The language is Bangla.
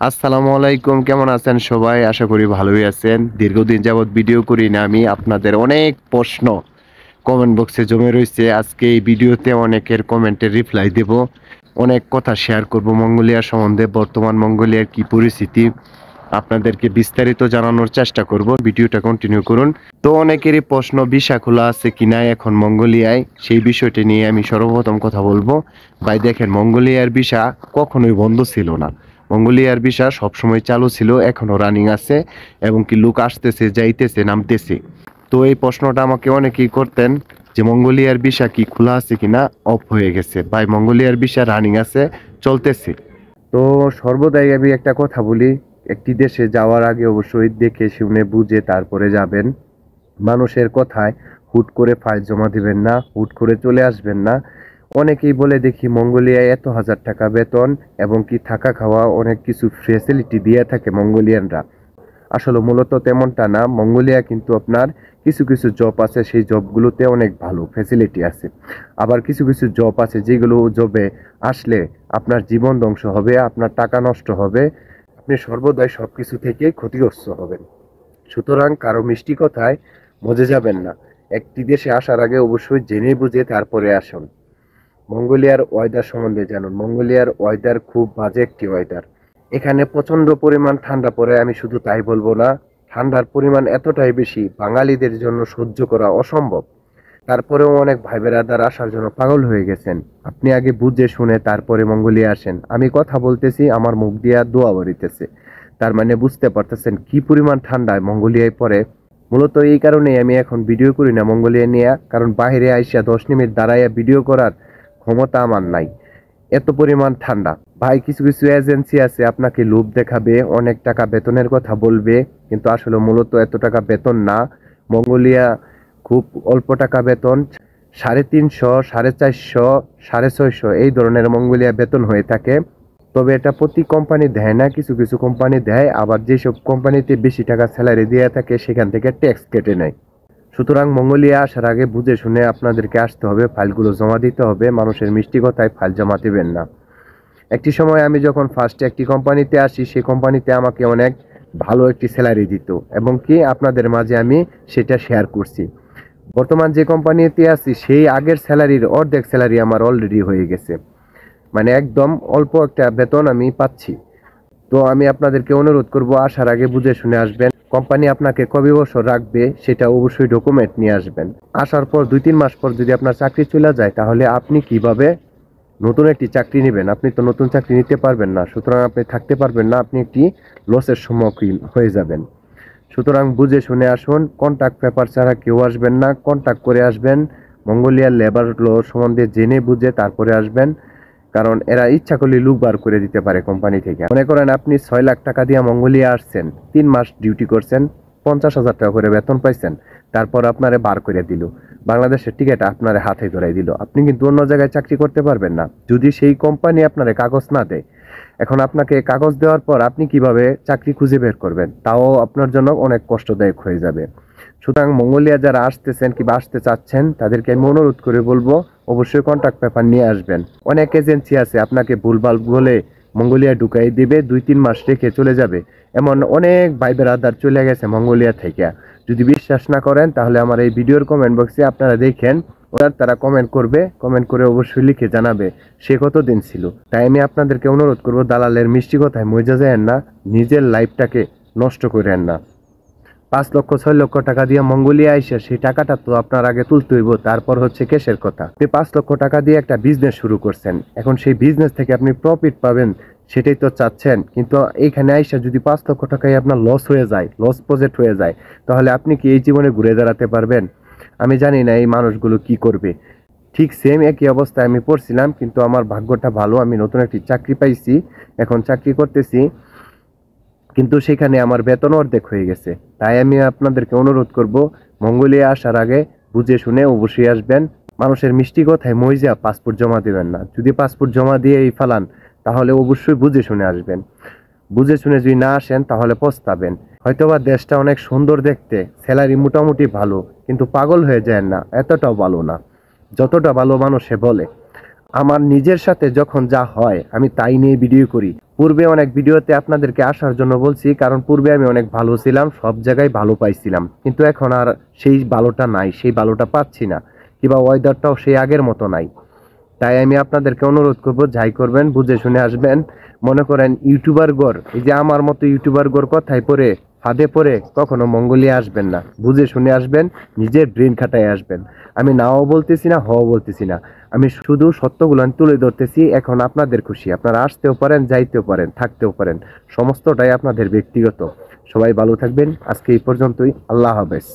আসসালামু আলাইকুম, কেমন আছেন সবাই? আশা করি ভালোই আছেন। দীর্ঘদিন যাবৎ ভিডিও করি না আমি। আপনাদের অনেক প্রশ্ন কমেন্ট বক্সে জমে রয়েছে। আজকে এই ভিডিওতে অনেকের কমেন্টের রিপ্লাই দেব। অনেক কথা শেয়ার করব মঙ্গোলিয়া সম্বন্ধে, বর্তমান মঙ্গোলিয়ার কি পরিস্থিতি আপনাদেরকে বিস্তারিত জানানোর চেষ্টা করব। ভিডিওটা কন্টিনিউ করুন। তো অনেকেরই প্রশ্ন, ভিসা খোলা আছে কিনা এখন মঙ্গোলিয়ায়, সেই বিষয়টি নিয়ে আমি সর্বপ্রথম কথা বলবো। ভাই দেখেন, মঙ্গোলিয়ার ভিসা কখনোই বন্ধ ছিল না। মঙ্গোলিয়ার ভিসা সবসময় চালু ছিল, এখনো রানিং আছে এবং কি লোক আসতেছে, যাইতেছে, নামতেছে। তো এই প্রশ্নটা আমাকে অনেকেই করতেন যে মঙ্গোলিয়ার ভিসা কি খোলা আছে কিনা, অফ হয়ে গেছে। ভাই মঙ্গোলিয়ার ভিসা রানিং আছে, চলতেছে। তো সর্বদাই আমি একটা কথা বলি, একটি দেশে যাওয়ার আগে অবশ্যই দেখে শুনে বুঝে তারপরে যাবেন। মানুষের কথায় হুট করে ফাইল জমা দিবেন না, হুট করে চলে আসবেন না। অনেকেই বলে দেখি মঙ্গোলিয়ায় এত হাজার টাকা বেতন এবং কি থাকা খাওয়া অনেক কিছু ফ্যাসিলিটি দিয়ে থাকে মঙ্গোলিয়ানরা। আসলে মূলত তেমনটা না। মঙ্গোলিয়া কিন্তু আপনার কিছু কিছু জব আছে, সেই জবগুলোতে অনেক ভালো ফ্যাসিলিটি আছে। আবার কিছু কিছু জব আছে যেগুলো জবে আসলে আপনার জীবন ধ্বংস হবে, আপনার টাকা নষ্ট হবে, আপনি সর্বদাই সবকিছু থেকে ক্ষতিগ্রস্ত হবেন। সুতরাং কারো মিষ্টি কথায় মজে যাবেন না। একটি দেশে আসার আগে অবশ্যই জেনে বুঝে তারপরে আসুন। মঙ্গোলিয়ার ওয়েদার সম্বন্ধে জানুন। মঙ্গোলিয়ার ওয়েদার খুব বাজে একটি ওয়েদার। এখানে প্রচন্ড পরিমাণ ঠান্ডা পড়ে, আমি শুধু তাই বলবো না, ঠান্ডার পরিমাণ এতটাই বেশি বাঙালিদের জন্য সহ্য করা অসম্ভব। তারপরেও অনেক ভাই বেরাদার আসার জন্য পাগল হয়ে গেছেন। আপনি আগে বুঝে শুনে তারপরে মঙ্গোলিয়া আসেন। আমি কথা বলতেছি, আমার মুখ দিয়া দোয়া বেরিতেছে, তার মানে বুঝতে পারতেছেন কি পরিমাণ ঠান্ডায় মঙ্গোলিয়ায় পড়ে। মূলত এই কারণেই আমি এখন ভিডিও করি না মঙ্গোলিয়া নিয়ে, কারণ বাইরে আইসা 10 মিনিট দাঁড়াইয়া ভিডিও করার ক্ষমতা আমার নাই, এত পরিমাণ ঠান্ডা। ভাই কিছু কিছু এজেন্সি আছে আপনাকে লোভ দেখাবে, অনেক টাকা বেতনের কথা বলবে, কিন্তু আসলে মূলত এত টাকা বেতন না। মঙ্গোলিয়া খুব অল্প টাকা বেতন, 350, 450, 650 এই ধরনের মঙ্গোলিয়া বেতন হয়ে থাকে। তবে এটা প্রতি কোম্পানি দেয় না, কিছু কিছু কোম্পানি দেয়। আবার যেসব কোম্পানিতে বেশি টাকা স্যালারি দিয়ে থাকে সেখান থেকে ট্যাক্স কেটে নেয়। সুতরাং মঙ্গোলিয়া আসার আগে বুঝে শুনে আপনাদেরকে আসতে হবে, ফাইলগুলো জমা দিতে হবে। মানুষের মিষ্টি কথায় ফাইল জমা দেবেন না। একটি সময় আমি যখন ফার্স্টে একটি কোম্পানিতে আসি, সেই কোম্পানিতে আমাকে অনেক ভালো একটি স্যালারি দিত এবং কি আপনাদের মাঝে আমি সেটা শেয়ার করছি। বর্তমান যে কোম্পানিতে আছি সেই আগের স্যালারির অর্ধেক স্যালারি আমার অলরেডি হয়ে গেছে, মানে একদম অল্প একটা বেতন আমি পাচ্ছি। তো আমি আপনাদেরকে অনুরোধ করব, আসার আগে বুঝে শুনে আসবেন। কোম্পানি আপনাকে কবে বছর রাখবে সেটা অবশ্যই ডকুমেন্ট নিয়ে আসবেন। আসার পর 2-3 মাস পর যদি আপনার চাকরি চলে যায়, তাহলে আপনি কিভাবে নতুন একটি চাকরি নেবেন? আপনি তো নতুন চাকরি নিতে পারবেন না, সুতরাং আপনি থাকতে পারবেন না, আপনি একটি লসের সম্মুখীন হয়ে যাবেন। সুতরাং বুঝে শুনে আসুন। কন্ট্রাক্ট পেপার ছাড়া কেউ আসবেন না, কন্ট্রাক্ট করে আসবেন। মঙ্গোলিয়ার লেবার ল সম্বন্ধে জেনে বুঝে তারপরে আসবেন, কারণ এরা ইচ্ছা করলে লুক বার করে দিতে পারে কোম্পানি থেকে। মনে করেন আপনি 6 লাখ টাকা দিয়ে মঙ্গোলিয়া আসছেন, 3 মাস ডিউটি করছেন, 50,000 টাকা করে বেতন পাইছেন, তারপর আপনারে বার করে দিল, বাংলাদেশের টিকিট আপনারে হাতে ধরাই দিল। আপনি কিন্তু অন্য জায়গায় চাকরি করতে পারবেন না যদি সেই কোম্পানি আপনারে কাগজ না দেয়। এখন আপনাকে কাগজ দেওয়ার পর আপনি কিভাবে চাকরি খুঁজে বের করবেন, তাও আপনার জন্য অনেক কষ্টদায়ক হয়ে যাবে। সুতরাং মঙ্গোলিয়া যারা আসতেছেন কিংবা আসতে চাচ্ছেন, তাদেরকে আমি অনুরোধ করে বলবো অবশ্যই কন্ট্রাক্ট পেপার নিয়ে আসবেন। অনেক এজেন্সি আছে আপনাকে ভুলভাল বলে মঙ্গোলিয়া ঢুকাই দিবে, 2-3 মাস রেখে চলে যাবে। এমন অনেক ভাই বেরাদার চলে গেছে মঙ্গোলিয়া থেকে। যদি বিশ্বাস না করেন তাহলে আমার এই ভিডিওর কমেন্ট বক্সে আপনারা দেখেন, তারা কমেন্ট করবে, কমেন্ট করে অবশ্যই লিখে জানাবে সে কতদিন ছিল। তাই আমি আপনাদেরকে অনুরোধ করব, দালালের মিষ্টি কথায় মজা যায় না, নিজের লাইফটাকে নষ্ট করেন না। 5 লক্ষ 6 লক্ষ টাকা দিয়ে মঙ্গোলিয়া আইসা সেই টাকাটা তো আপনার আগে তুলতে হইব। তারপর হচ্ছে কেসের কথা, আপনি 5 লক্ষ টাকা দিয়ে একটা বিজনেস শুরু করছেন, এখন সেই বিজনেস থেকে আপনি প্রফিট পাবেন সেটাই তো চাচ্ছেন। কিন্তু এইখানে আইসা যদি 5 লক্ষ টাকায় আপনার লস হয়ে যায়, লস প্রজেক্ট হয়ে যায়, তাহলে আপনি কি এই জীবনে ঘুরে দাঁড়াতে পারবেন? আমি জানি না এই মানুষগুলো কি করবে। ঠিক সেম একই অবস্থায় আমি পড়ছিলাম, কিন্তু আমার ভাগ্যটা ভালো, আমি নতুন একটি চাকরি পাইছি, এখন চাকরি করতেছি, কিন্তু সেখানে আমার বেতন অর্ধেক হয়ে গেছে। তাই আমি আপনাদেরকে অনুরোধ করব, মঙ্গোলিয়া আসার আগে বুঝে শুনে অবশ্যই আসবেন। মানুষের মিষ্টি কথায় মইজা পাসপোর্ট জমা দেবেন না। যদি পাসপোর্ট জমা দিয়ে এই ফালান, তাহলে অবশ্যই বুঝে শুনে আসবেন। বুঝে শুনে যদি না আসেন তাহলে পস্তাবেন। হয়তোবা দেশটা অনেক সুন্দর দেখতে, স্যালারি মোটামুটি ভালো, কিন্তু পাগল হয়ে যায় না, এতটাও ভালো না যতটা ভালো মানুষে বলে। আমার নিজের সাথে যখন যা হয় আমি তাই নিয়ে ভিডিও করি। পূর্বে অনেক ভিডিওতে আপনাদেরকে আসার জন্য বলছি, কারণ পূর্বে আমি অনেক ভালো ছিলাম, সব জায়গায় ভালো পাইছিলাম, কিন্তু এখন আর সেই ভালোটা নাই, সেই ভালোটা পাচ্ছি না, কিংবা ওয়েদারটাও সেই আগের মতো নাই। তাই আমি আপনাদেরকে অনুরোধ করব, যাই করবেন বুঝে শুনে আসবেন। মনে করেন ইউটিউবার গড়, এই যে আমার মতো ইউটিউবার গড় কথায় পড়ে ফাঁদে পড়ে কখনো মঙ্গলিয়া আসবেন না, বুঝে শুনে আসবেন, নিজের ব্রেন খাটায় আসবেন। আমি নাও বলতেছি না, হও বলতেছি না, আমি শুধু সত্যগুলো তুলে ধরতেছি। এখন আপনাদের খুশি, আপনারা আসতেও পারেন, যাইতেও পারেন, থাকতেও পারেন, সমস্তটাই আপনাদের ব্যক্তিগত। সবাই ভালো থাকবেন, আজকে এই পর্যন্তই, আল্লাহ হাফেজ।